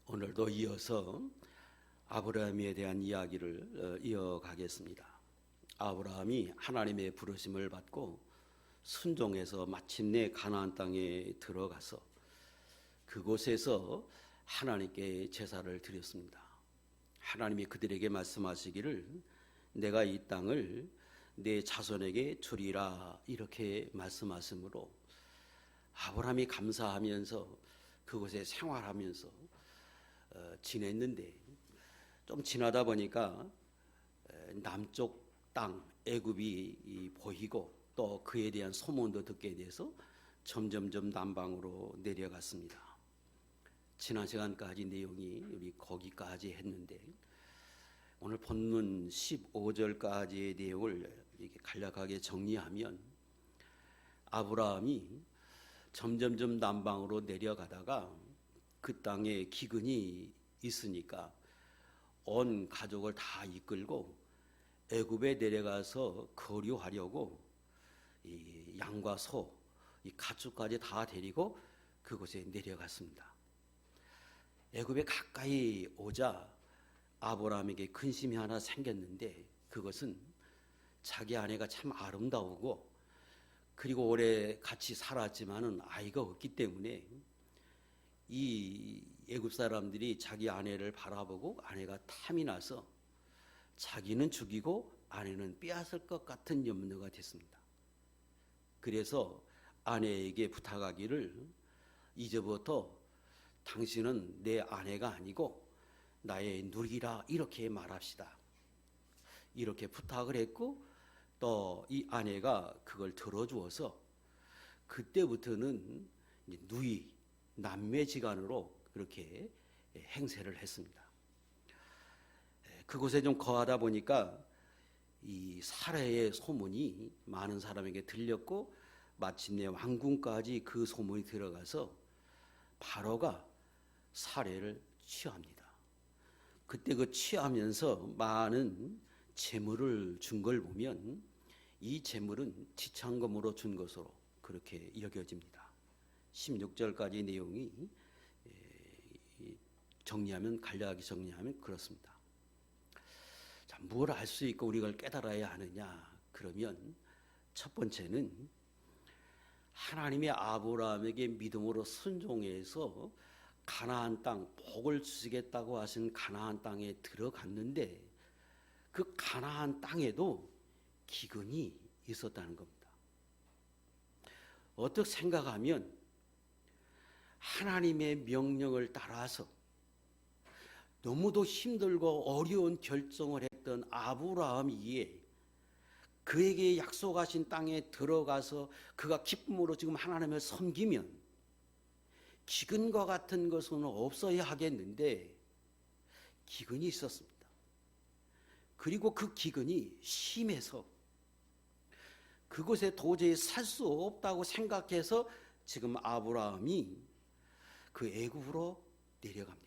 오늘도 이어서 아브라함에 대한 이야기를 이어가겠습니다. 아브라함이 하나님의 부르심을 받고 순종해서 마침내 가나안 땅에 들어가서 그곳에서 하나님께 제사를 드렸습니다. 하나님이 그들에게 말씀하시기를 내가 이 땅을 내 자손에게 주리라 이렇게 말씀하시므로 아브라함이 감사하면서 그곳에 생활하면서 지냈는데 좀 지나다 보니까 남쪽 땅 애굽이 보이고 또 그에 대한 소문도 듣게 돼서 점점점 남방으로 내려갔습니다. 지난 시간까지 내용이 우리 거기까지 했는데 오늘 본문 15절까지의 내용을 이렇게 간략하게 정리하면 아브라함이 점점점 남방으로 내려가다가 그 땅에 기근이 있으니까 온 가족을 다 이끌고 애굽에 내려가서 거류하려고 이 양과 소, 이 가축까지 다 데리고 그곳에 내려갔습니다. 애굽에 가까이 오자 아브라함에게 근심이 하나 생겼는데 그것은 자기 아내가 참 아름다우고 그리고 오래 같이 살았지만은 아이가 없기 때문에 이 애굽 사람들이 자기 아내를 바라보고 아내가 탐이 나서 자기는 죽이고 아내는 빼앗을 것 같은 염려가 됐습니다. 그래서 아내에게 부탁하기를 이제부터 당신은 내 아내가 아니고 나의 누리라 이렇게 말합시다. 이렇게 부탁을 했고 또 이 아내가 그걸 들어주어서 그때부터는 누이 남매지간으로 그렇게 행세를 했습니다. 그곳에 좀 거하다 보니까 이 사례의 소문이 많은 사람에게 들렸고 마침내 왕궁까지 그 소문이 들어가서 바로가 사례를 취합니다. 그때 그 취하면서 많은 재물을 준 걸 보면 이 재물은 지참금으로 준 것으로 그렇게 여겨집니다. 16절까지 내용이 정리하면 간략하게 정리하면 그렇습니다. 자, 뭘 알 수 있고 우리가 깨달아야 하느냐? 그러면 첫 번째는 하나님의 아브라함에게 믿음으로 순종해서 가나안 땅 복을 주시겠다고 하신 가나안 땅에 들어갔는데 그 가나안 땅에도 기근이 있었다는 겁니다. 어떻게 생각하면 하나님의 명령을 따라서 너무도 힘들고 어려운 결정을 했던 아브라함이 그에게 약속하신 땅에 들어가서 그가 기쁨으로 지금 하나님을 섬기면 기근과 같은 것은 없어야 하겠는데 기근이 있었습니다. 그리고 그 기근이 심해서 그곳에 도저히 살 수 없다고 생각해서 지금 아브라함이 그 애굽으로 내려갑니다.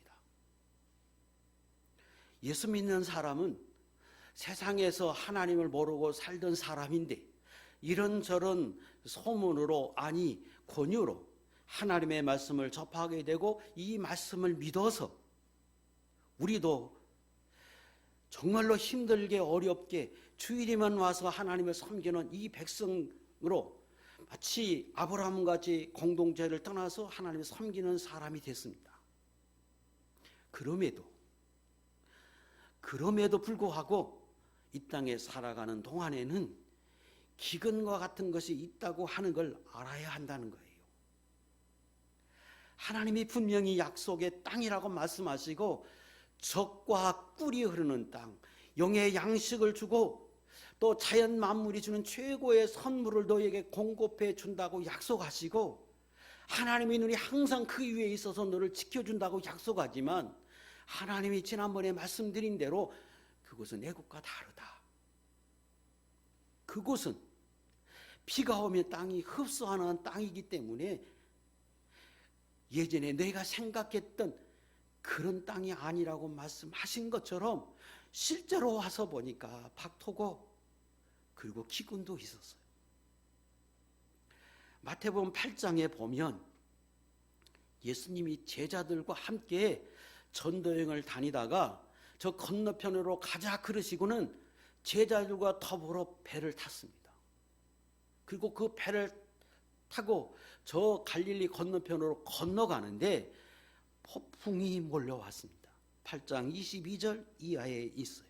예수 믿는 사람은 세상에서 하나님을 모르고 살던 사람인데 이런저런 소문으로 아니 권유로 하나님의 말씀을 접하게 되고 이 말씀을 믿어서 우리도 정말로 힘들게 어렵게 주일이면 와서 하나님을 섬기는 이 백성으로 마치 아브라함같이 공동체를 떠나서 하나님을 섬기는 사람이 됐습니다. 그럼에도 불구하고 이 땅에 살아가는 동안에는 기근과 같은 것이 있다고 하는 걸 알아야 한다는 거예요. 하나님이 분명히 약속의 땅이라고 말씀하시고 젖과 꿀이 흐르는 땅, 영의 양식을 주고 또 자연 만물이 주는 최고의 선물을 너에게 공급해 준다고 약속하시고 하나님의 눈이 항상 그 위에 있어서 너를 지켜준다고 약속하지만 하나님이 지난번에 말씀드린 대로 그곳은 애굽과 다르다. 그곳은 비가 오면 땅이 흡수하는 땅이기 때문에 예전에 내가 생각했던 그런 땅이 아니라고 말씀하신 것처럼 실제로 와서 보니까 박토고 그리고 기근도 있었어요. 마태복음 8장에 보면 예수님이 제자들과 함께 전도여행을 다니다가 저 건너편으로 가자 그러시고는 제자들과 더불어 배를 탔습니다. 그리고 그 배를 타고 저 갈릴리 건너편으로 건너가는데 폭풍이 몰려왔습니다. 8장 22절 이하에 있어요.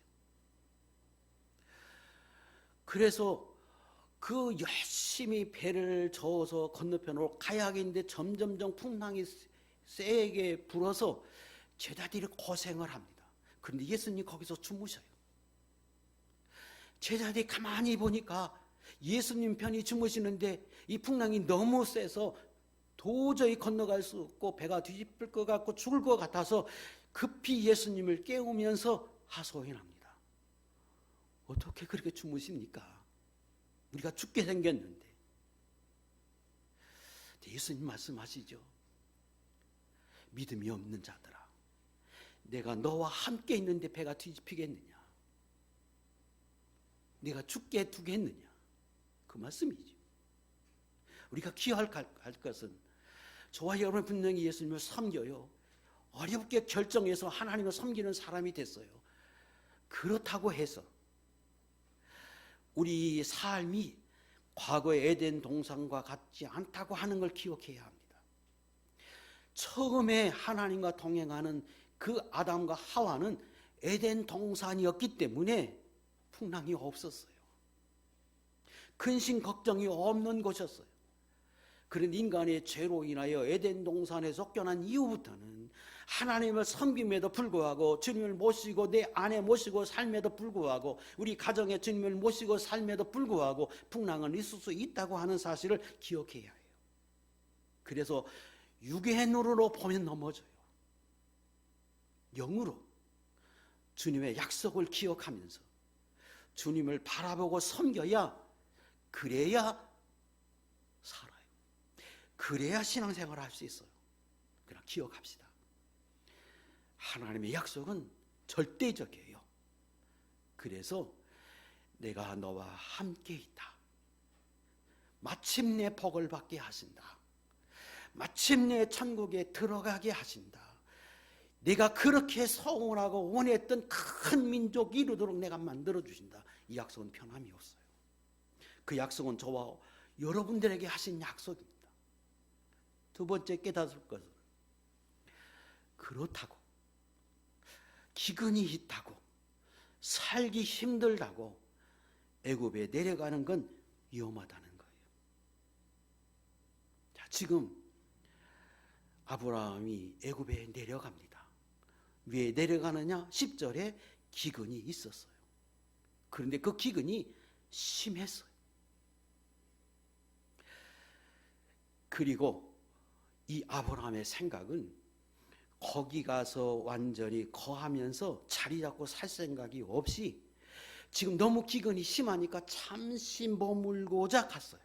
그래서 그 열심히 배를 저어서 건너편으로 가야 하겠는데 점점점 풍랑이 세게 불어서 제자들이 고생을 합니다. 그런데 예수님 거기서 주무셔요. 제자들이 가만히 보니까 예수님 편히 주무시는데 이 풍랑이 너무 세서 도저히 건너갈 수 없고 배가 뒤집힐 것 같고 죽을 것 같아서 급히 예수님을 깨우면서 하소연합니다. 어떻게 그렇게 주무십니까? 우리가 죽게 생겼는데. 예수님 말씀하시죠. 믿음이 없는 자들아, 내가 너와 함께 있는데 배가 뒤집히겠느냐? 내가 죽게 두겠느냐? 그 말씀이죠. 우리가 기억할 것은 저와 여러분 분명히 예수님을 섬겨요. 어렵게 결정해서 하나님을 섬기는 사람이 됐어요. 그렇다고 해서 우리 삶이 과거의 에덴 동산과 같지 않다고 하는 걸 기억해야 합니다. 처음에 하나님과 동행하는 그 아담과 하와는 에덴 동산이었기 때문에 풍랑이 없었어요. 근심 걱정이 없는 곳이었어요. 그런 인간의 죄로 인하여 에덴 동산에 쫓겨난 이후부터는 하나님을 섬김에도 불구하고 주님을 모시고 내 아내 모시고 삶에도 불구하고 우리 가정에 주님을 모시고 삶에도 불구하고 풍랑은 있을 수 있다고 하는 사실을 기억해야 해요. 그래서 육의 눈으로 보면 넘어져요. 영으로 주님의 약속을 기억하면서 주님을 바라보고 섬겨야, 그래야 살아요. 그래야 신앙생활을 할 수 있어요. 그러나 기억합시다. 하나님의 약속은 절대적이에요. 그래서 내가 너와 함께 있다. 마침내 복을 받게 하신다. 마침내 천국에 들어가게 하신다. 내가 그렇게 소원하고 원했던 큰 민족이 이루도록 내가 만들어주신다. 이 약속은 변함이 없어요. 그 약속은 저와 여러분들에게 하신 약속입니다. 두 번째 깨닫을 것은, 그렇다고 기근이 있다고 살기 힘들다고 애굽에 내려가는 건 위험하다는 거예요. 자, 지금 아브라함이 애굽에 내려갑니다. 왜 내려가느냐? 10절에 기근이 있었어요. 그런데 그 기근이 심했어요. 그리고 이 아브라함의 생각은 거기 가서 완전히 거하면서 자리 잡고 살 생각이 없이 지금 너무 기근이 심하니까 잠시 머물고자 갔어요.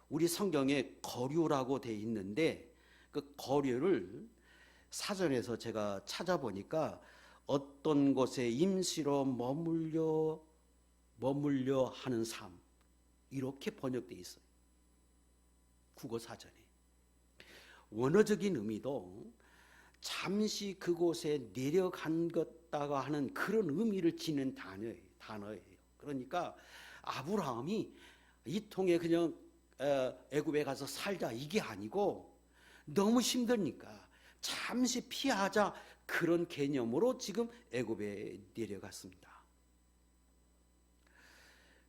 우리 성경에 거류라고 돼 있는데 그 거류를 사전에서 제가 찾아보니까 어떤 곳에 임시로 머물려 하는 삶, 이렇게 번역되어 있어요. 국어 사전에. 원어적인 의미도 잠시 그곳에 내려간 것다가 하는 그런 의미를 지닌 단어예요. 그러니까 아브라함이 이 통에 그냥 애굽에 가서 살자 이게 아니고 너무 힘드니까 잠시 피하자, 그런 개념으로 지금 애굽에 내려갔습니다.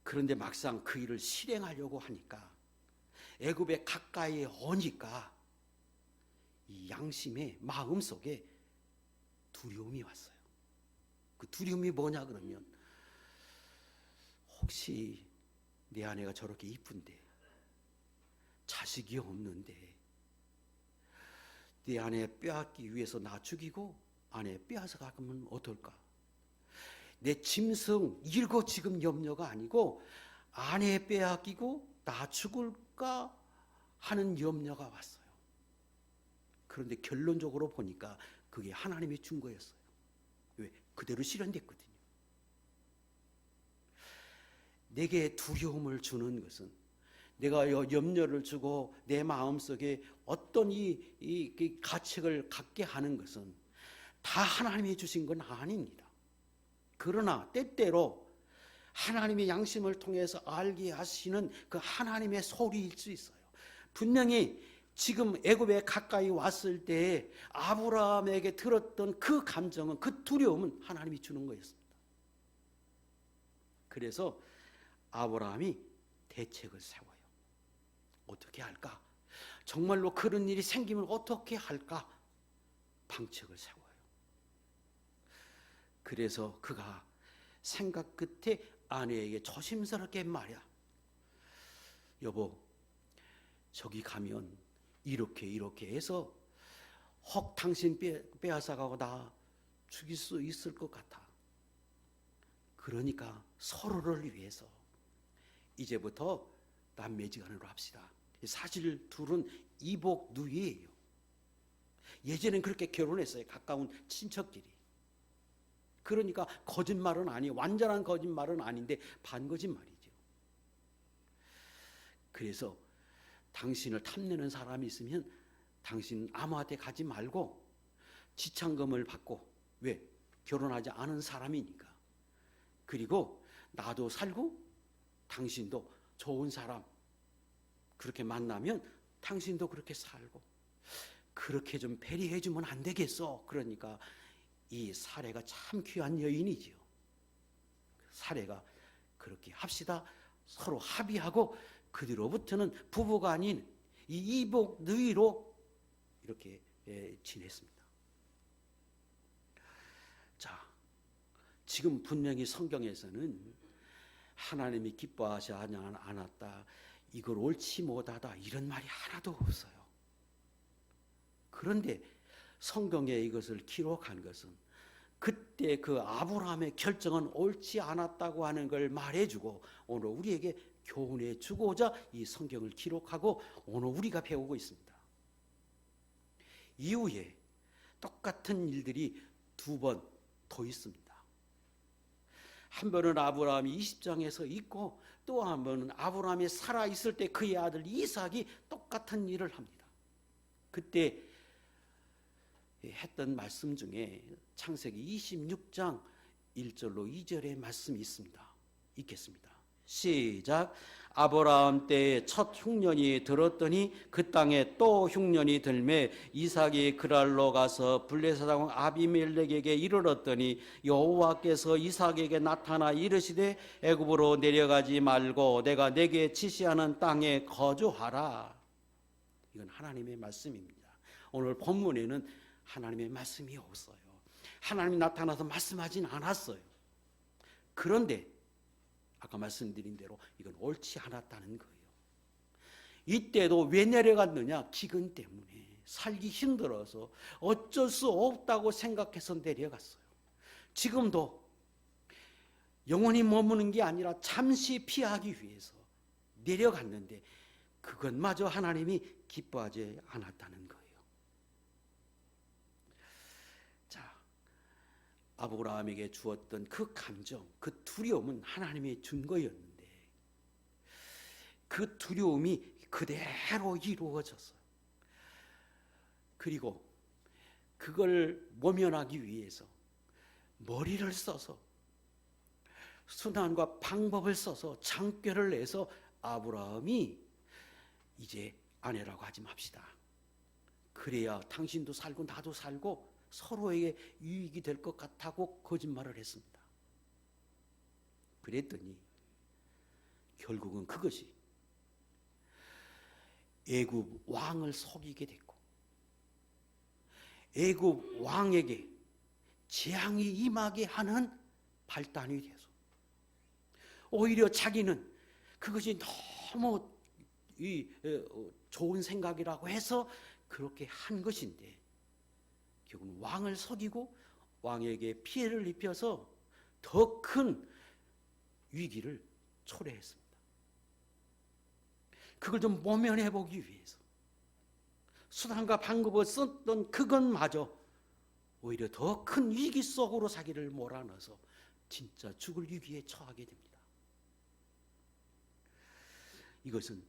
그런데 막상 그 일을 실행하려고 하니까 애굽에 가까이 오니까 이 양심의 마음속에 두려움이 왔어요. 그 두려움이 뭐냐 그러면, 혹시 내 아내가 저렇게 이쁜데 자식이 없는데 내 아내 빼앗기 위해서 나 죽이고 아내 빼앗아 가면 어떨까? 내 짐승 이거 지금 염려가 아니고 아내 빼앗기고 나 죽을까 하는 염려가 왔어요. 그런데 결론적으로 보니까 그게 하나님이 준 거였어요. 왜? 그대로 실현됐거든요. 내게 두려움을 주는 것은 내가 염려를 주고 내 마음속에 어떤 이 가책을 갖게 하는 것은 다 하나님이 주신 건 아닙니다. 그러나 때때로 하나님의 양심을 통해서 알게 하시는 그 하나님의 소리일 수 있어요. 분명히 지금 애굽에 가까이 왔을 때 아브라함에게 들었던 그 감정은, 그 두려움은 하나님이 주는 거였습니다. 그래서 아브라함이 대책을 세워요. 어떻게 할까? 정말로 그런 일이 생기면 어떻게 할까? 방책을 세워요. 그래서 그가 생각 끝에 아내에게 조심스럽게 말이야, 여보, 저기 가면 이렇게 해서 혹 당신 빼앗아가고 나 죽일 수 있을 것 같아. 그러니까 서로를 위해서 이제부터 남매지간으로 합시다. 사실 둘은 이복 누이예요. 예전엔 그렇게 결혼했어요. 가까운 친척끼리. 그러니까 거짓말은 아니에요. 완전한 거짓말은 아닌데 반거짓말이죠. 그래서 당신을 탐내는 사람이 있으면 당신 아무한테 가지 말고 지참금을 받고, 왜? 결혼하지 않은 사람이니까. 그리고 나도 살고 당신도 좋은 사람 그렇게 만나면 당신도 그렇게 살고, 그렇게 좀 배려해 주면 안 되겠어. 그러니까 이 사례가 참 귀한 여인이지요. 사례가 그렇게 합시다. 서로 합의하고 그 뒤로부터는 부부가 아닌 이 이복 누이로 이렇게 지냈습니다. 자, 지금 분명히 성경에서는 하나님이 기뻐하지 않았다, 이걸 옳지 못하다, 이런 말이 하나도 없어요. 그런데 성경에 이것을 기록한 것은 그때 그 아브라함의 결정은 옳지 않았다고 하는 걸 말해주고 오늘 우리에게 교훈해 주고자 이 성경을 기록하고 오늘 우리가 배우고 있습니다. 이후에 똑같은 일들이 두 번 더 있습니다. 한 번은 아브라함이 20장에서 있고 또 한 번은 아브라함이 살아있을 때 그의 아들 이삭이 똑같은 일을 합니다. 그때 했던 말씀 중에 창세기 26장 1절로 2절의 말씀이 있습니다. 읽겠습니다. 시작. 아브라함 때에 첫 흉년이 들었더니 그 땅에 또 흉년이 들매 이삭이 그랄로 가서 블레셋 왕 아비멜렉에게 이르렀더니 여호와께서 이삭에게 나타나 이르시되 애굽으로 내려가지 말고 내가 내게 지시하는 땅에 거주하라. 이건 하나님의 말씀입니다. 오늘 본문에는 하나님의 말씀이 없어요. 하나님이 나타나서 말씀하진 않았어요. 그런데 아까 말씀드린 대로 이건 옳지 않았다는 거예요. 이때도 왜 내려갔느냐? 기근 때문에 살기 힘들어서 어쩔 수 없다고 생각해서 내려갔어요. 지금도 영원히 머무는 게 아니라 잠시 피하기 위해서 내려갔는데 그것마저 하나님이 기뻐하지 않았다는 거예요. 아브라함에게 주었던 그 감정, 그 두려움은 하나님이 준 거였는데 그 두려움이 그대로 이루어졌어요. 그리고 그걸 모면하기 위해서 머리를 써서 수단과 방법을 써서 장꾀를 내서 아브라함이 이제 아내라고 하지 맙시다. 그래야 당신도 살고 나도 살고 서로에게 유익이 될 것 같다고 거짓말을 했습니다. 그랬더니 결국은 그것이 애굽 왕을 속이게 됐고 애굽 왕에게 재앙이 임하게 하는 발단이 돼서 오히려 자기는 그것이 너무 좋은 생각이라고 해서 그렇게 한 것인데 결국은 왕을 속이고 왕에게 피해를 입혀서 더 큰 위기를 초래했습니다. 그걸 좀 모면해 보기 위해서 수단과 방법을 썼던 그것마저 오히려 더 큰 위기 속으로 자기를 몰아넣어서 진짜 죽을 위기에 처하게 됩니다. 이것은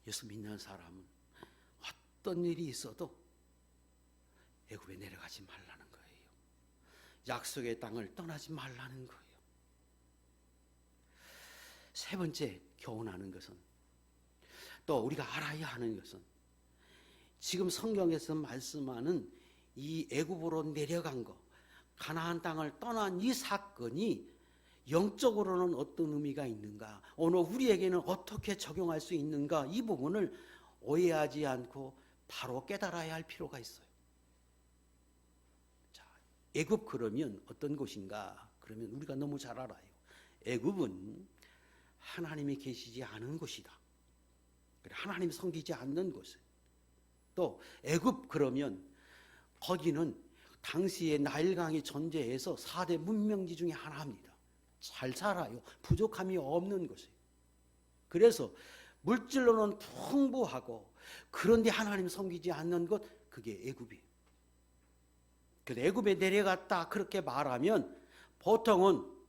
예수 믿는 사람은 어떤 일이 있어도 애굽에 내려가지 말라는 거예요. 약속의 땅을 떠나지 말라는 거예요. 세 번째 교훈하는 것은, 또 우리가 알아야 하는 것은, 지금 성경에서 말씀하는 이 애굽으로 내려간 것, 가나안 땅을 떠난 이 사건이 영적으로는 어떤 의미가 있는가, 오늘 우리에게는 어떻게 적용할 수 있는가, 이 부분을 오해하지 않고 바로 깨달아야 할 필요가 있어요. 자, 애굽 그러면 어떤 곳인가? 그러면 우리가 너무 잘 알아요. 애굽은 하나님이 계시지 않은 곳이다. 하나님 섬기지 않는 곳이에요. 또 애굽 그러면 거기는 당시의 나일강이 존재해서 4대 문명지 중에 하나입니다. 잘 살아요. 부족함이 없는 곳이에요. 그래서 물질로는 풍부하고, 그런데 하나님 섬기지 않는 것, 그게 애굽이에요. 그래서 애굽에 내려갔다 그렇게 말하면 보통은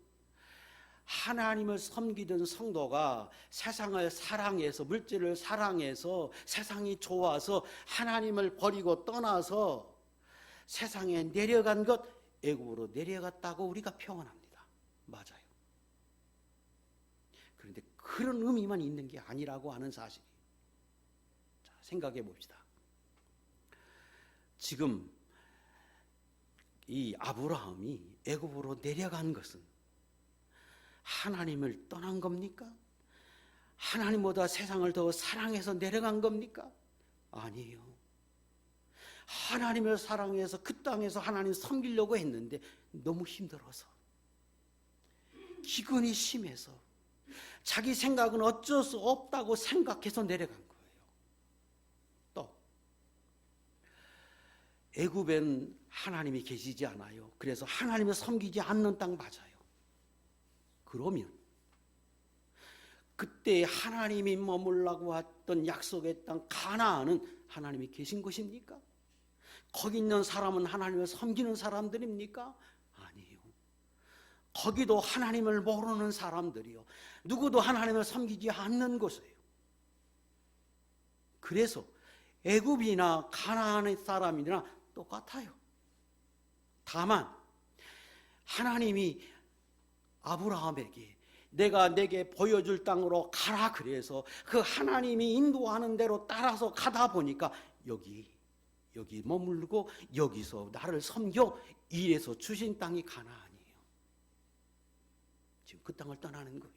하나님을 섬기던 성도가 세상을 사랑해서, 물질을 사랑해서, 세상이 좋아서 하나님을 버리고 떠나서 세상에 내려간 것, 애굽으로 내려갔다고 우리가 표현합니다. 맞아요. 그런데 그런 의미만 있는 게 아니라고 하는 사실이. 자, 생각해 봅시다. 지금 이 아브라함이 애굽으로 내려간 것은 하나님을 떠난 겁니까? 하나님보다 세상을 더 사랑해서 내려간 겁니까? 아니에요. 하나님을 사랑해서 그 땅에서 하나님 섬기려고 했는데 너무 힘들어서, 기근이 심해서, 자기 생각은 어쩔 수 없다고 생각해서 내려간 거예요. 또 애굽엔 하나님이 계시지 않아요. 그래서 하나님을 섬기지 않는 땅 맞아요. 그러면 그때 하나님이 머물라고 했던 약속의 땅 가나안은 하나님이 계신 곳입니까? 거기 있는 사람은 하나님을 섬기는 사람들입니까? 아니에요. 거기도 하나님을 모르는 사람들이요, 누구도 하나님을 섬기지 않는 곳이에요. 그래서 애굽이나 가나안의 사람이나 똑같아요. 다만 하나님이 아브라함에게 내가 내게 보여줄 땅으로 가라 그래서 그 하나님이 인도하는 대로 따라서 가다 보니까 여기 머물고 여기서 나를 섬겨, 이래서 주신 땅이 가나안이에요. 지금 그 땅을 떠나는 거예요.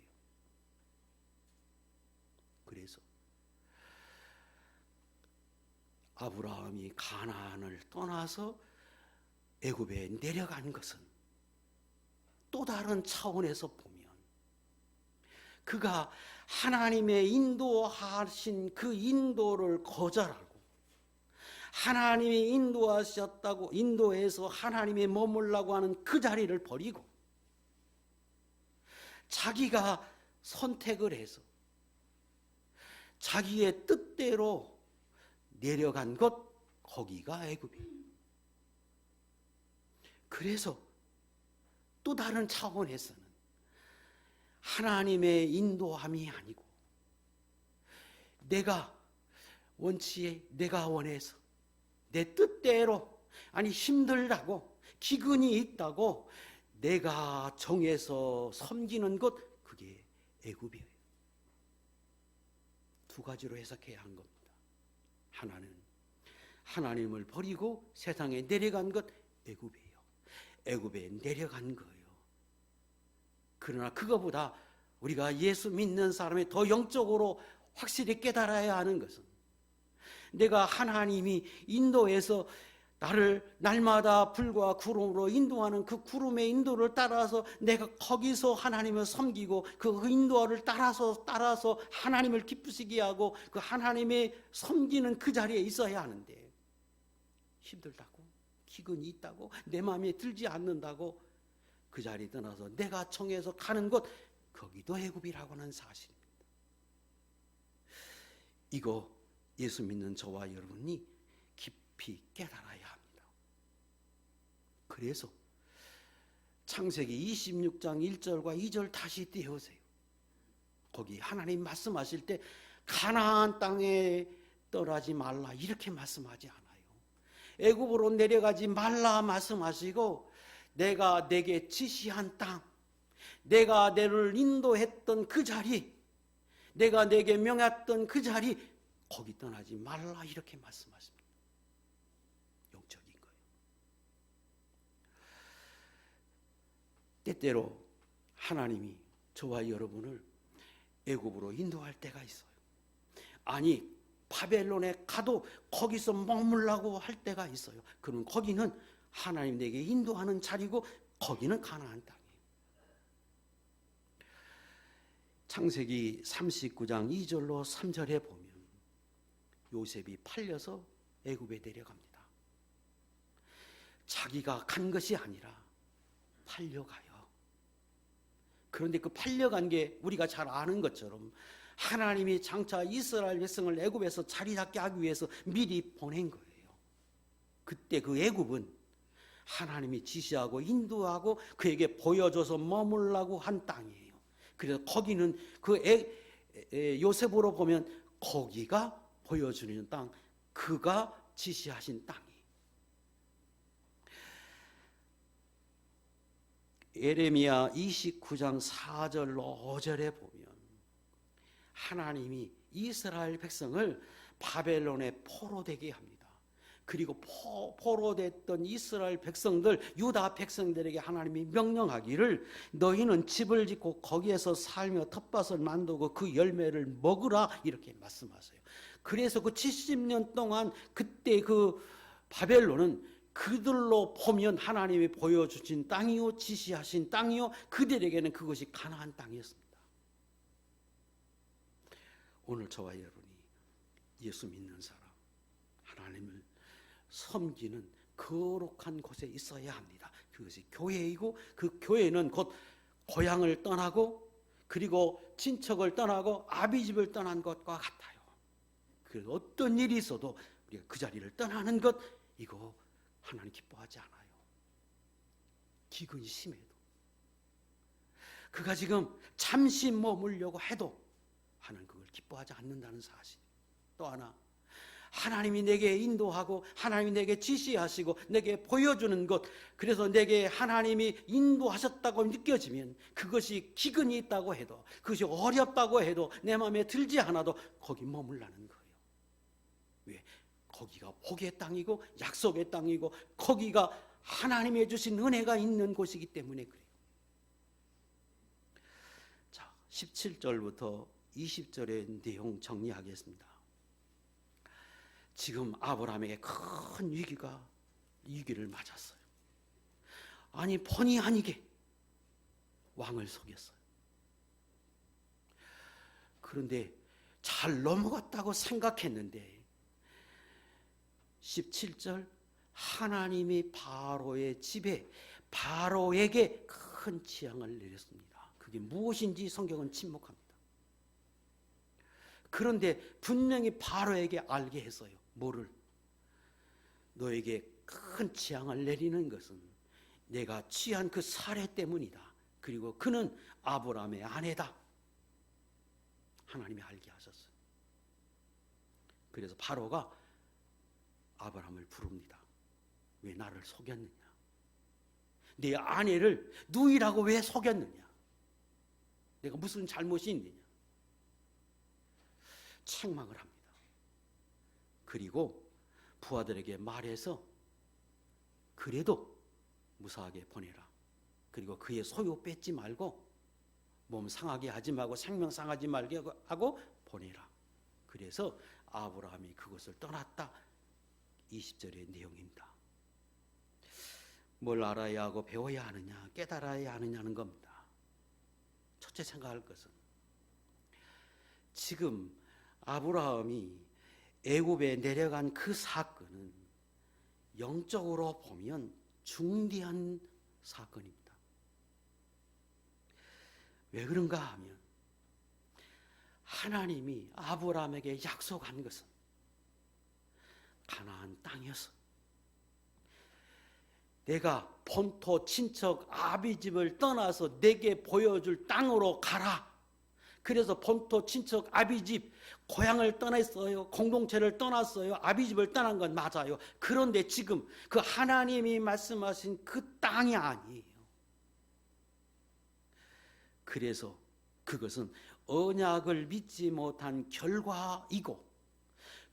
그래서 아브라함이 가나안을 떠나서 애굽에 내려간 것은 또 다른 차원에서 보면 그가 하나님의 인도하신 그 인도를 거절하고, 하나님이 인도하셨다고 인도해서 하나님이 머물라고 하는 그 자리를 버리고 자기가 선택을 해서 자기의 뜻대로 내려간 것, 거기가 애굽이에요. 그래서 또 다른 차원에서는 하나님의 인도함이 아니고 내가 원해서 내 뜻대로, 아니 힘들다고, 기근이 있다고 내가 정해서 섬기는 것, 그게 애굽이에요. 두 가지로 해석해야 한 겁니다. 하나는 하나님을 버리고 세상에 내려간 것, 애굽이에요. 애굽에 내려간 거예요. 그러나 그거보다 우리가 예수 믿는 사람이 더 영적으로 확실히 깨달아야 하는 것은, 내가 하나님이 인도해서 나를 날마다 불과 구름으로 인도하는 그 구름의 인도를 따라서 내가 거기서 하나님을 섬기고 그 인도를 따라서 하나님을 기쁘시게 하고 그 하나님의 섬기는 그 자리에 있어야 하는데, 힘들다고, 기근이 있다고, 내 마음에 들지 않는다고 그 자리 떠나서 내가 정해서 가는 곳, 거기도 애굽이라고 하는 사실입니다. 이거 예수 믿는 저와 여러분이 깊이 깨달아야 합니다. 그래서 창세기 26장 1절과 2절 다시 띄우세요. 거기 하나님 말씀하실 때 가나안 땅에 떠나지 말라 이렇게 말씀하지 않아요. 애굽으로 내려가지 말라 말씀하시고 내가 내게 지시한 땅, 내가 너를 인도했던 그 자리, 내가 내게 명했던 그 자리, 거기 떠나지 말라 이렇게 말씀하십니다. 영적인 거예요. 때때로 하나님이 저와 여러분을 애굽으로 인도할 때가 있어요. 아니 바벨론에 가도 거기서 머물라고 할 때가 있어요. 그럼 거기는 하나님 내게 인도하는 자리고 거기는 가나안 땅이에요. 창세기 39장 2절로 3절에 보면 요셉이 팔려서 애굽에 내려갑니다. 자기가 간 것이 아니라 팔려가요. 그런데 그 팔려간 게 우리가 잘 아는 것처럼 하나님이 장차 이스라엘 백성을 애굽에서 자리 잡게 하기 위해서 미리 보낸 거예요. 그때 그 애굽은 하나님이 지시하고 인도하고 그에게 보여줘서 머물라고 한 땅이에요. 그래서 거기는 그 요셉으로 보면 거기가 보여주는 땅, 그가 지시하신 땅이. 예레미야 29장 4절로 5절에 보면 하나님이 이스라엘 백성을 바벨론에 포로되게 합니다. 그리고 포로됐던 이스라엘 백성들, 유다 백성들에게 하나님이 명령하기를 너희는 집을 짓고 거기에서 살며 텃밭을 만들고 그 열매를 먹으라 이렇게 말씀하세요. 그래서 그 70년 동안 그때 그 바벨론은 그들로 보면 하나님이 보여주신 땅이요 지시하신 땅이요 그들에게는 그것이 가나안 땅이었습니다. 오늘 저와 여러분이 예수 믿는 사람, 하나님을 섬기는 거룩한 곳에 있어야 합니다. 그것이 교회이고 그 교회는 곧 고향을 떠나고 그리고 친척을 떠나고 아비집을 떠난 것과 같아요. 그래서 어떤 일이 있어도 우리가 그 자리를 떠나는 것 이거 하나님 기뻐하지 않아요. 기근이 심해도 그가 지금 잠시 머물려고 해도 하나님 그걸 기뻐하지 않는다는 사실. 또 하나 하나님이 내게 인도하고 하나님이 내게 지시하시고 내게 보여주는 것, 그래서 내게 하나님이 인도하셨다고 느껴지면 그것이 기근이 있다고 해도 그것이 어렵다고 해도 내 마음에 들지 않아도 거기 머물라는 거예요. 왜? 거기가 복의 땅이고 약속의 땅이고 거기가 하나님이 주신 은혜가 있는 곳이기 때문에 그래요. 자, 17절부터 20절의 내용 정리하겠습니다. 지금 아브라함에게 큰 위기를 맞았어요. 아니 본의 아니게 왕을 속였어요. 그런데 잘 넘어갔다고 생각했는데 17절 하나님이 바로의 집에 바로에게 큰 재앙을 내렸습니다. 그게 무엇인지 성경은 침묵합니다. 그런데 분명히 바로에게 알게 했어요. 뭐를? 너에게 큰 재앙을 내리는 것은 내가 취한 그 사례 때문이다. 그리고 그는 아브라함의 아내다. 하나님이 알게 하셨어요. 그래서 바로가 아브라함을 부릅니다. 왜 나를 속였느냐? 네 아내를 누이라고 왜 속였느냐? 내가 무슨 잘못이 있느냐? 책망을 합니다. 그리고 부하들에게 말해서 그래도 무사하게 보내라. 그리고 그의 소유 뺏지 말고 몸 상하게 하지 말고 생명 상하지 말게 하고 보내라. 그래서 아브라함이 그것을 떠났다. 20절의 내용입니다. 뭘 알아야 하고 배워야 하느냐, 깨달아야 하느냐는 겁니다. 첫째 생각할 것은 지금 아브라함이 애굽에 내려간 그 사건은 영적으로 보면 중대한 사건입니다. 왜 그런가 하면 하나님이 아브라함에게 약속한 것은 가나안 땅이었어. 내가 본토 친척 아비집을 떠나서 내게 보여줄 땅으로 가라. 그래서 본토 친척 아비집 고향을 떠났어요. 공동체를 떠났어요. 아비집을 떠난 건 맞아요. 그런데 지금 그 하나님이 말씀하신 그 땅이 아니에요. 그래서 그것은 언약을 믿지 못한 결과이고,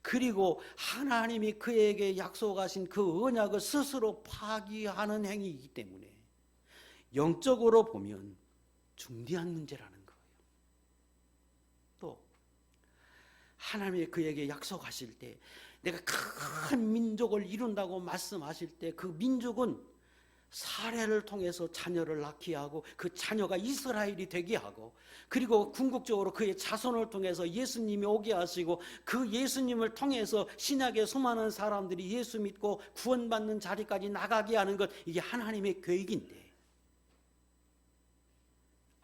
그리고 하나님이 그에게 약속하신 그 언약을 스스로 파기하는 행위이기 때문에 영적으로 보면 중대한 문제라는 거예요. 또 하나님이 그에게 약속하실 때, 내가 큰 민족을 이룬다고 말씀하실 때 그 민족은 사례를 통해서 자녀를 낳게 하고 그 자녀가 이스라엘이 되게 하고, 그리고 궁극적으로 그의 자손을 통해서 예수님이 오게 하시고, 그 예수님을 통해서 신약의 수많은 사람들이 예수 믿고 구원받는 자리까지 나가게 하는 것, 이게 하나님의 계획인데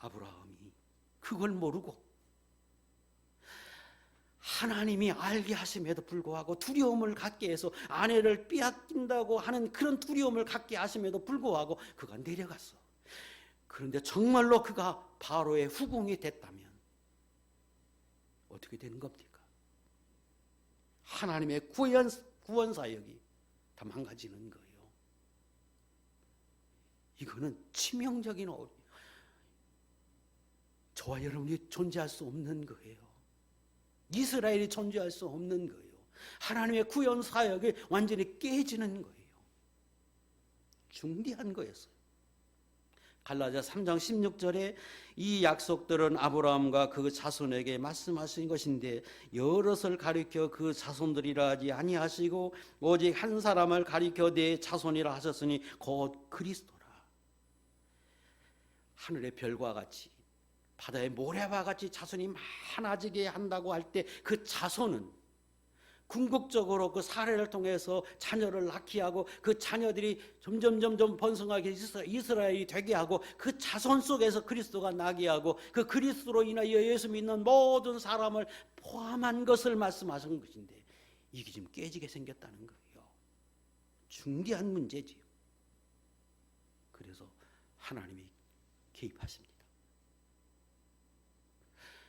아브라함이 그걸 모르고 하나님이 알게 하심에도 불구하고 두려움을 갖게 해서 아내를 빼앗긴다고 하는 그런 두려움을 갖게 하심에도 불구하고 그가 내려갔어. 그런데 정말로 그가 바로의 후궁이 됐다면 어떻게 되는 겁니까? 하나님의 구원 사역이 다 망가지는 거예요. 이거는 치명적인 저와 여러분이 존재할 수 없는 거예요. 이스라엘이 존재할 수 없는 거예요. 하나님의 구원 사역이 완전히 깨지는 거예요. 중대한 거였어요. 갈라디아 3장 16절에 이 약속들은 아브라함과 그 자손에게 말씀하신 것인데 여럿을 가리켜 그 자손들이라 하지 아니하시고 오직 한 사람을 가리켜 내 자손이라 하셨으니 곧 그리스도라. 하늘의 별과 같이 바다의 모래와 같이 자손이 많아지게 한다고 할 때 그 자손은 궁극적으로 그 사례를 통해서 자녀를 낳게 하고 그 자녀들이 점점 번성하게 이스라엘이 되게 하고 그 자손 속에서 그리스도가 나게 하고 그 그리스도로 인하여 예수 믿는 모든 사람을 포함한 것을 말씀하신 것인데 이게 지금 깨지게 생겼다는 거예요. 중대한 문제지요. 그래서 하나님이 개입하십니다.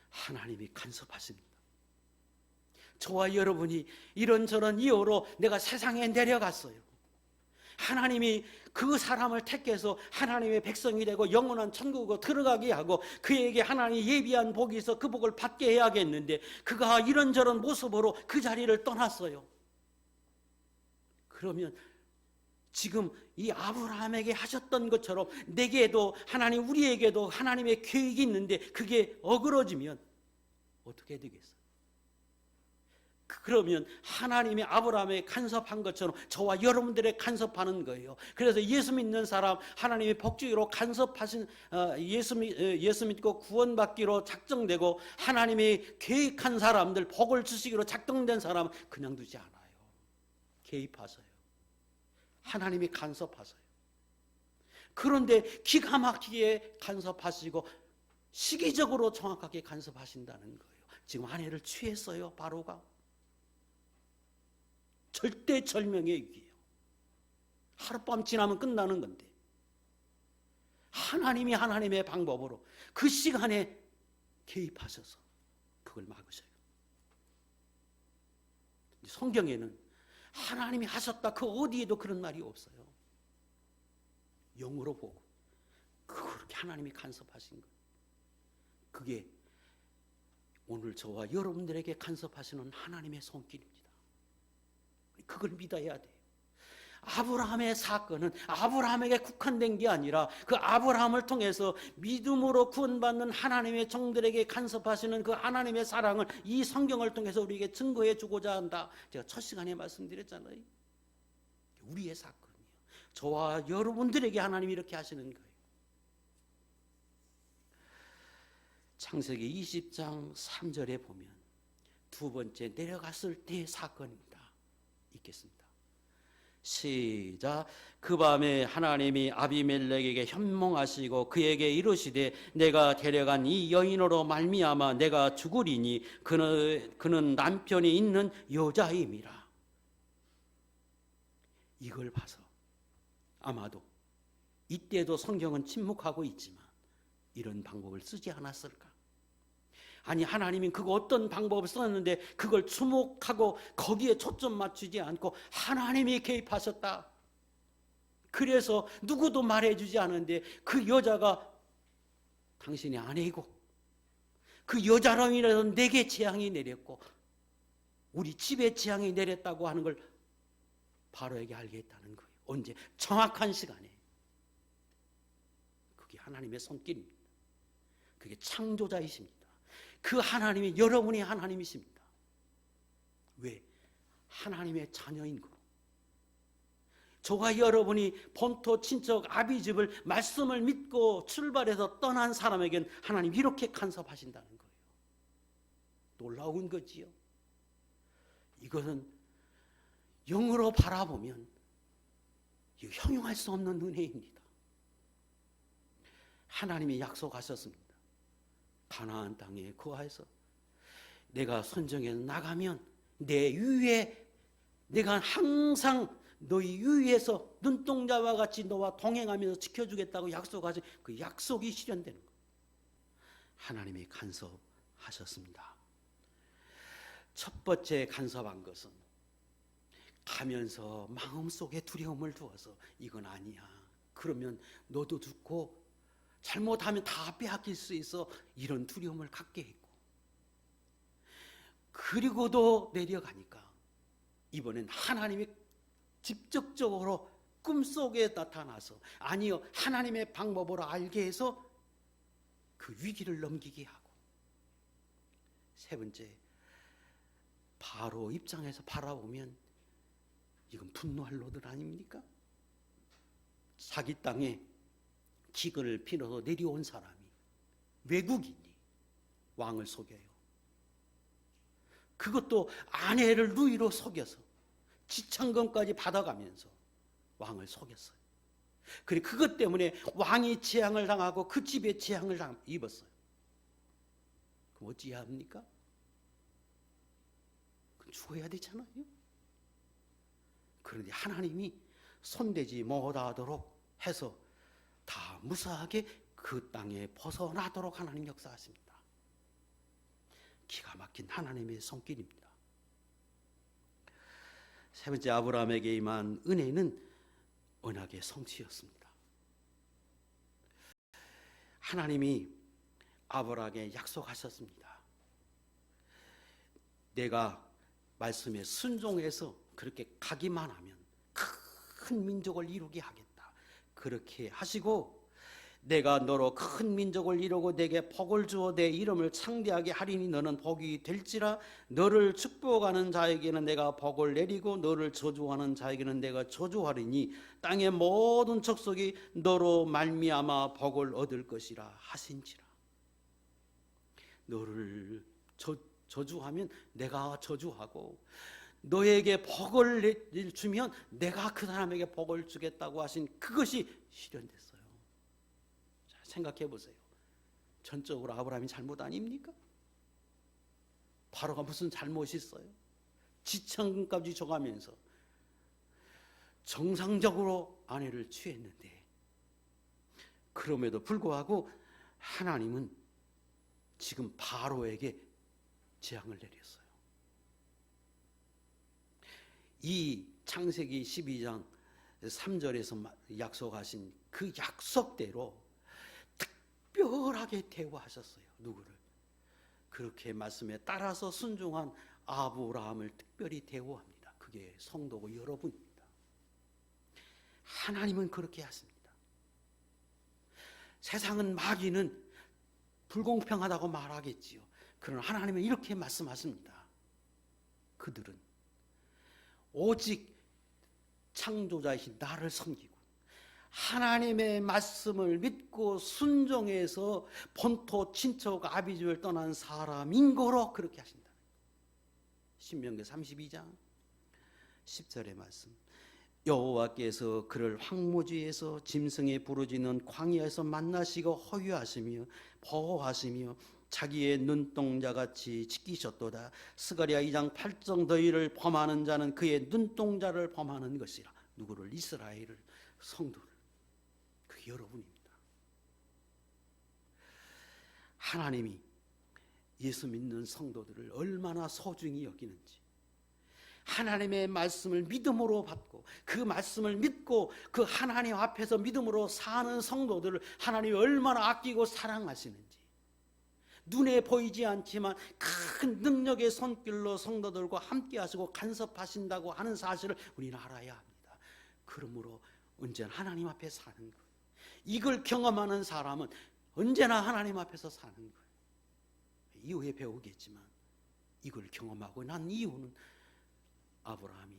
하나님이 간섭하십니다. 저와 여러분이 이런저런 이유로 내가 세상에 내려갔어요. 하나님이 그 사람을 택해서 하나님의 백성이 되고 영원한 천국으로 들어가게 하고 그에게 하나님이 예비한 복이 있어 그 복을 받게 해야겠는데 그가 이런저런 모습으로 그 자리를 떠났어요. 그러면 지금 이 아브라함에게 하셨던 것처럼 내게도 하나님, 우리에게도 하나님의 계획이 있는데 그게 어그러지면 어떻게 되겠어요? 그러면 하나님이 아브라함에게 간섭한 것처럼 저와 여러분들에게 간섭하는 거예요. 그래서 예수 믿는 사람, 하나님의 복주기로 간섭하신 예수 믿고 구원받기로 작정되고 하나님이 계획한 사람들, 복을 주시기로 작정된 사람은 그냥 두지 않아요. 개입하세요. 하나님이 간섭하세요. 그런데 기가 막히게 간섭하시고 시기적으로 정확하게 간섭하신다는 거예요. 지금 아내를 취했어요. 바로가 절대절명의 위기예요. 하룻밤 지나면 끝나는 건데 하나님이 하나님의 방법으로 그 시간에 개입하셔서 그걸 막으셔요. 성경에는 하나님이 하셨다 그 어디에도 그런 말이 없어요. 영으로 보고 그렇게 하나님이 간섭하신 거예요. 그게 오늘 저와 여러분들에게 간섭하시는 하나님의 손길입니다. 그걸 믿어야 돼요. 아브라함의 사건은 아브라함에게 국한된 게 아니라 그 아브라함을 통해서 믿음으로 구원받는 하나님의 종들에게 간섭하시는 그 하나님의 사랑을 이 성경을 통해서 우리에게 증거해 주고자 한다. 제가 첫 시간에 말씀드렸잖아요. 우리의 사건이에요. 저와 여러분들에게 하나님이 이렇게 하시는 거예요. 창세기 20장 3절에 보면 두 번째 내려갔을 때의 사건입니다. 읽겠습니다. 시작. 그 밤에 하나님이 아비멜렉에게 현몽하시고 그에게 이르시되 내가 데려간 이 여인으로 말미암아 내가 죽으리니 그는 남편이 있는 여자임이라. 이걸 봐서 아마도 이때도 성경은 침묵하고 있지만 이런 방법을 쓰지 않았을까? 아니, 하나님이 그거 어떤 방법을 썼는데 그걸 주목하고 거기에 초점 맞추지 않고 하나님이 개입하셨다. 그래서 누구도 말해주지 않은데 그 여자가 당신의 아내이고 그 여자로 인해서 내게 재앙이 내렸고 우리 집에 재앙이 내렸다고 하는 걸 바로에게 알게 했다는 거예요. 언제? 정확한 시간에. 그게 하나님의 손길입니다. 그게 창조자이십니다. 그 하나님이 여러분의 하나님이십니다. 왜? 하나님의 자녀인 거로. 저와 여러분이 본토 친척 아비집을 말씀을 믿고 출발해서 떠난 사람에겐 하나님 이렇게 간섭하신다는 거예요. 놀라운 거지요. 이것은 영으로 바라보면 형용할 수 없는 은혜입니다. 하나님이 약속하셨습니다. 가나안 땅에 거하여서 내가 선정해서 나가면 내 위에 내가 항상 너희 위에서 눈동자와 같이 너와 동행하면서 지켜주겠다고 약속하신 그 약속이 실현되는 거예요. 하나님이 간섭하셨습니다. 첫 번째 간섭한 것은 가면서 마음속에 두려움을 두어서 이건 아니야. 그러면 너도 죽고 잘못하면 다 빼앗길 수 있어. 이런 두려움을 갖게 했고 그리고도 내려가니까 이번엔 하나님이 직접적으로 꿈속에 나타나서 아니요 하나님의 방법으로 알게 해서 그 위기를 넘기게 하고 세 번째 바로 입장에서 바라보면 이건 분노할 노릇 아닙니까? 자기 땅에 기근을 피워서 내려온 사람이 외국인이 왕을 속여요. 그것도 아내를 누이로 속여서 지창금까지 받아가면서 왕을 속였어요. 그리고 그것 때문에 왕이 재앙을 당하고 그 집에 재앙을 입었어요. 그럼 어찌해야 합니까? 그럼 죽어야 되잖아요. 그런데 하나님이 손대지 못하도록 해서 다 무사하게 그 땅에 벗어나도록 하나님 역사하십니다. 기가 막힌 하나님의 손길입니다. 세 번째 아브라함에게 임한 은혜는 언약의 성취였습니다. 하나님이 아브라함에게 약속하셨습니다. 내가 말씀에 순종해서 그렇게 가기만 하면 큰 민족을 이루게 하겠다. 그렇게 하시고 내가 너로 큰 민족을 이루고 내게 복을 주어 내 이름을 창대하게 하리니 너는 복이 될지라. 너를 축복하는 자에게는 내가 복을 내리고 너를 저주하는 자에게는 내가 저주하리니 땅의 모든 족속이 너로 말미암아 복을 얻을 것이라 하신지라. 너를 저주하면 내가 저주하고 너에게 복을 주면 내가 그 사람에게 복을 주겠다고 하신 그것이 실현됐어요. 생각해 보세요. 전적으로 아브라함이 잘못 아닙니까? 바로가 무슨 잘못이 있어요? 지창금까지 줘가면서 정상적으로 아내를 취했는데 그럼에도 불구하고 하나님은 지금 바로에게 재앙을 내렸어요. 이 창세기 12장 3절에서 약속하신 그 약속대로 특별하게 대우하셨어요. 누구를? 그렇게 말씀에 따라서 순종한 아브라함을 특별히 대우합니다. 그게 성도고 여러분입니다. 하나님은 그렇게 하십니다. 세상은 마귀는 불공평하다고 말하겠지요. 그러나 하나님은 이렇게 말씀하십니다. 그들은 오직 창조자이신 나를 섬기고 하나님의 말씀을 믿고 순종해서 본토 친척 아비집을 떠난 사람인 거로 그렇게 하신다. 신명기 32장 10절의 말씀. 여호와께서 그를 황무지에서 짐승이 부르짖는 광야에서 만나시고 허유하시며 보호하시며 자기의 눈동자같이 지키셨도다. 스가랴 2장 8절 너희를 범하는 자는 그의 눈동자를 범하는 것이라. 누구를? 이스라엘을, 성도를. 그게 여러분입니다. 하나님이 예수 믿는 성도들을 얼마나 소중히 여기는지, 하나님의 말씀을 믿음으로 받고 그 말씀을 믿고 그 하나님 앞에서 믿음으로 사는 성도들을 하나님이 얼마나 아끼고 사랑하시는지, 눈에 보이지 않지만 큰 능력의 손길로 성도들과 함께 하시고 간섭하신다고 하는 사실을 우리는 알아야 합니다. 그러므로 언제나 하나님 앞에 사는 거예요. 이걸 경험하는 사람은 언제나 하나님 앞에서 사는 거예요. 이후에 배우겠지만 이걸 경험하고 난 이유는 아브라함이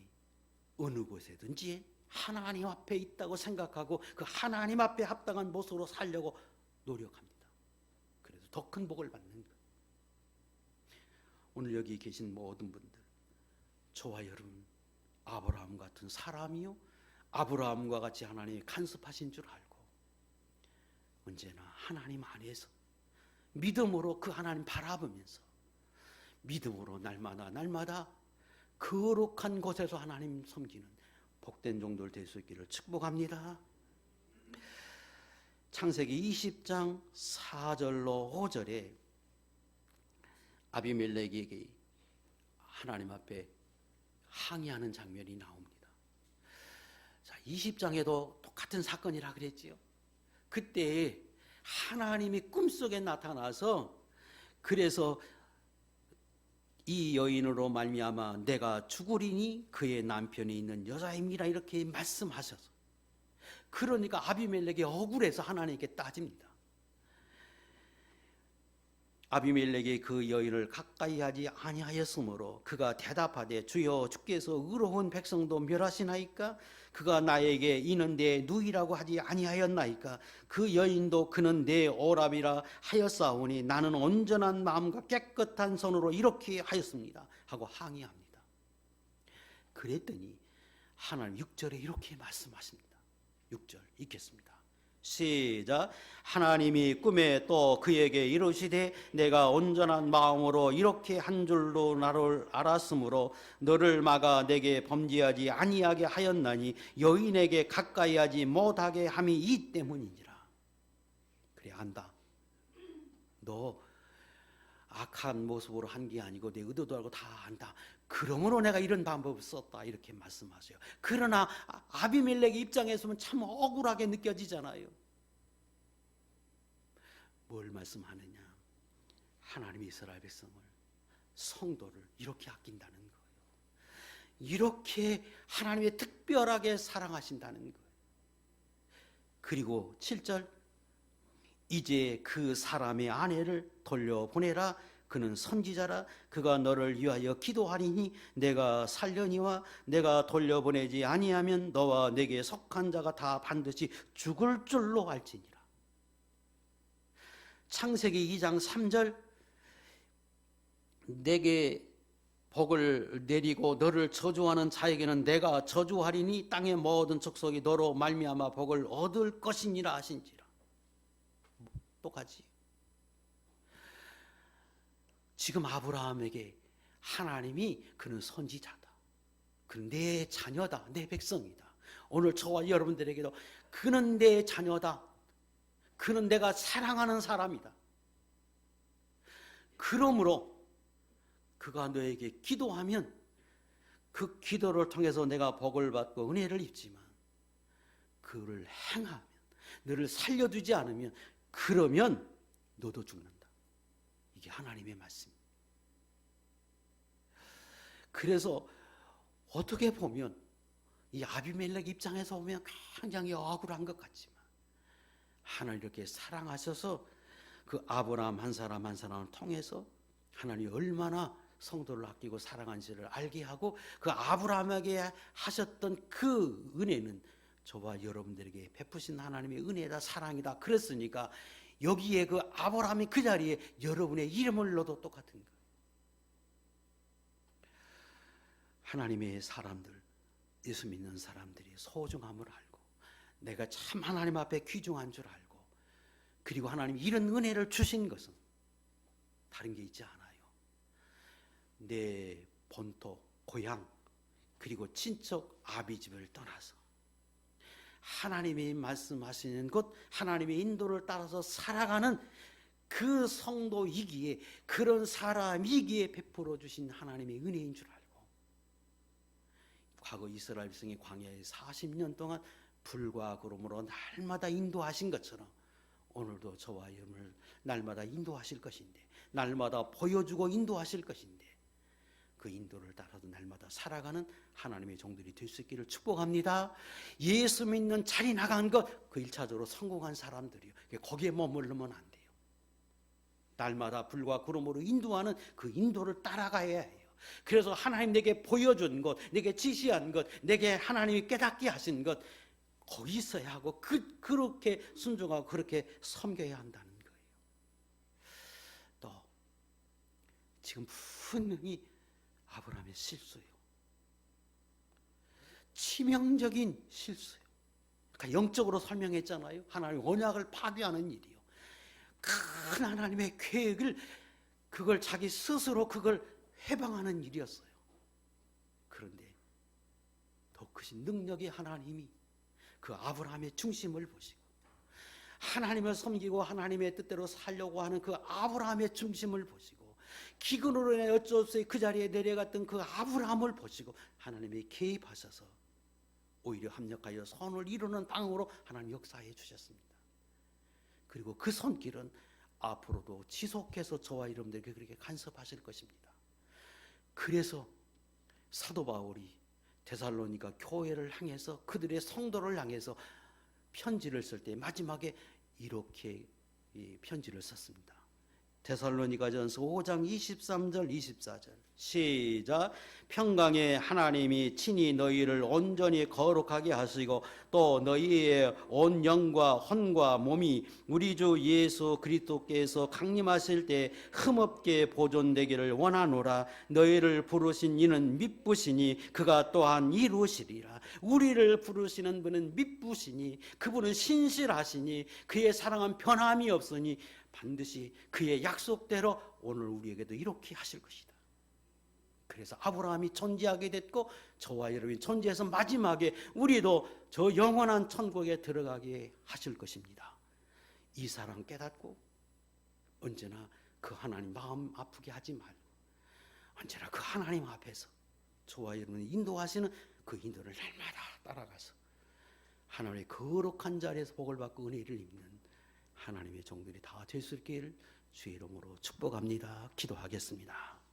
어느 곳에든지 하나님 앞에 있다고 생각하고 그 하나님 앞에 합당한 모습으로 살려고 노력합니다. 그래서 더 큰 복을 받는 거예요. 오늘 여기 계신 모든 분들, 저와 여러분 아브라함 같은 사람이요, 아브라함과 같이 하나님이 간섭하신 줄 알고 언제나 하나님 안에서 믿음으로 그 하나님 바라보면서 믿음으로 날마다 거룩한 곳에서 하나님 섬기는 복된 종들 될 수 있기를 축복합니다. 창세기 20장 4절로 5절에 아비멜렉에게 하나님 앞에 항의하는 장면이 나옵니다. 자, 20장에도 똑같은 사건이라 그랬지요. 그때 하나님이 꿈속에 나타나서 그래서 이 여인으로 말미암아 내가 죽으리니 그의 남편이 있는 여자입니다 이렇게 말씀하셔서, 그러니까 아비멜렉이 억울해서 하나님께 따집니다. 아비멜렉이 그 여인을 가까이 하지 아니하였으므로 그가 대답하되 주여 주께서 의로운 백성도 멸하시나이까? 그가 나에게 이는 내 누이라고 하지 아니하였나이까? 그 여인도 그는 내 오랍이라 하였사오니 나는 온전한 마음과 깨끗한 손으로 이렇게 하였습니다 하고 항의합니다. 그랬더니 하나님 6절에 이렇게 말씀하십니다. 6절 읽겠습니다. 시작. 하나님이 꿈에 또 그에게 이르시되 내가 온전한 마음으로 이렇게 한 줄로 나를 알았으므로 너를 막아 내게 범죄하지 아니하게 하였나니 여인에게 가까이 하지 못하게 함이 이 때문이니라. 그래, 안다. 너 악한 모습으로 한 게 아니고 내 의도도 알고 다 안다. 그러므로 내가 이런 방법을 썼다 이렇게 말씀하세요. 그러나 아비멜렉의 입장에서 보면 참 억울하게 느껴지잖아요. 뭘 말씀하느냐? 하나님이 이스라엘 백성을, 성도를 이렇게 아낀다는 거예요. 이렇게 하나님이 특별하게 사랑하신다는 거예요. 그리고 7절, 이제 그 사람의 아내를 돌려보내라. 그는 선지자라. 그가 너를 위하여 기도하리니 내가 살려니와 내가 돌려보내지 아니하면 너와 내게 속한 자가 다 반드시 죽을 줄로 알지니라. 창세기 2장 3절, 내게 복을 내리고 너를 저주하는 자에게는 내가 저주하리니 땅의 모든 족속이 너로 말미암아 복을 얻을 것이니라 하신지라. 똑같이 지금 아브라함에게 하나님이 그는 선지자다, 그는 내 자녀다, 내 백성이다. 오늘 저와 여러분들에게도 그는 내 자녀다, 그는 내가 사랑하는 사람이다. 그러므로 그가 너에게 기도하면 그 기도를 통해서 내가 복을 받고 은혜를 입지만 그를 행하면, 너를 살려두지 않으면, 그러면 너도 죽는다. 이게 하나님의 말씀. 그래서 어떻게 보면 이 아비멜렉 입장에서 보면 굉장히 억울한 것 같지만 하나님 이렇게 사랑하셔서 그 아브라함 한 사람 한 사람을 통해서 하나님이 얼마나 성도를 아끼고 사랑하는지를 알게 하고 그 아브라함에게 하셨던 그 은혜는 저와 여러분들에게 베푸신 하나님의 은혜다, 사랑이다. 그랬으니까 여기에 그 아브라함이 그 자리에 여러분의 이름을 넣어도 똑같은 거예요. 하나님의 사람들, 예수 믿는 사람들이 소중함을 알고 내가 참 하나님 앞에 귀중한 줄 알고, 그리고 하나님이 이런 은혜를 주신 것은 다른 게 있지 않아요. 내 본토, 고향, 그리고 친척, 아비집을 떠나서 하나님이 말씀하시는 곳, 하나님의 인도를 따라서 살아가는 그 성도이기에, 그런 사람이기에 베풀어 주신 하나님의 은혜인 줄 알고, 과거 이스라엘 백성이 광야에 40년 동안 불과 구름으로 날마다 인도하신 것처럼 오늘도 저와 여러분을 날마다 인도하실 것인데, 날마다 보여주고 인도하실 것인데, 그 인도를 따라서 날마다 살아가는 하나님의 종들이 될 수 있기를 축복합니다. 예수 믿는 자리 나간 것, 그 1차적으로 성공한 사람들이요, 거기에 머무르면 안 돼요. 날마다 불과 구름으로 인도하는 그 인도를 따라가야 해요. 그래서 하나님 내게 보여준 것, 내게 지시한 것, 내게 하나님이 깨닫게 하신 것, 거기 있어야 하고, 그렇게 순종하고 그렇게 섬겨야 한다는 거예요. 또 지금 분명히 아브라함의 실수예요. 치명적인 실수예요. 그러니까 영적으로 설명했잖아요. 하나님의 언약을 파괴하는 일이요. 큰 하나님의 계획을, 그걸 자기 스스로 그걸 해방하는 일이었어요. 그런데 더 크신 능력의 하나님이 그 아브라함의 중심을 보시고, 하나님을 섬기고 하나님의 뜻대로 살려고 하는 그 아브라함의 중심을 보시고, 기근으로 인해 어쩔 수 없이 그 자리에 내려갔던 그 아브라함을 보시고 하나님이 개입하셔서 오히려 합력하여 선을 이루는 땅으로 하나님 역사해 주셨습니다. 그리고 그 손길은 앞으로도 지속해서 저와 여러분들에게 그렇게 간섭하실 것입니다. 그래서 사도 바울이 데살로니가 교회를 향해서, 그들의 성도를 향해서 편지를 쓸 때 마지막에 이렇게 편지를 썼습니다. 데살로니가전서 5장 23절 24절 시작. 평강의 하나님이 친히 너희를 온전히 거룩하게 하시고 또 너희의 온 영과 혼과 몸이 우리 주 예수 그리스도께서 강림하실 때 흠없게 보존되기를 원하노라. 너희를 부르신 이는 미쁘시니 그가 또한 이루시리라. 우리를 부르시는 분은 미쁘시니, 그분은 신실하시니, 그의 사랑은 변함이 없으니 반드시 그의 약속대로 오늘 우리에게도 이렇게 하실 것이다. 그래서 아브라함이 존재하게 됐고, 저와 여러분이 존재해서 마지막에 우리도 저 영원한 천국에 들어가게 하실 것입니다. 이 사랑 깨닫고 언제나 그 하나님 마음 아프게 하지 말고, 언제나 그 하나님 앞에서 저와 여러분이 인도하시는 그 인도를 날마다 따라가서 하나님의 거룩한 자리에서 복을 받고 은혜를 입는 하나님의 종들이 다 될 수 있기를 주의 이름으로 축복합니다. 기도하겠습니다.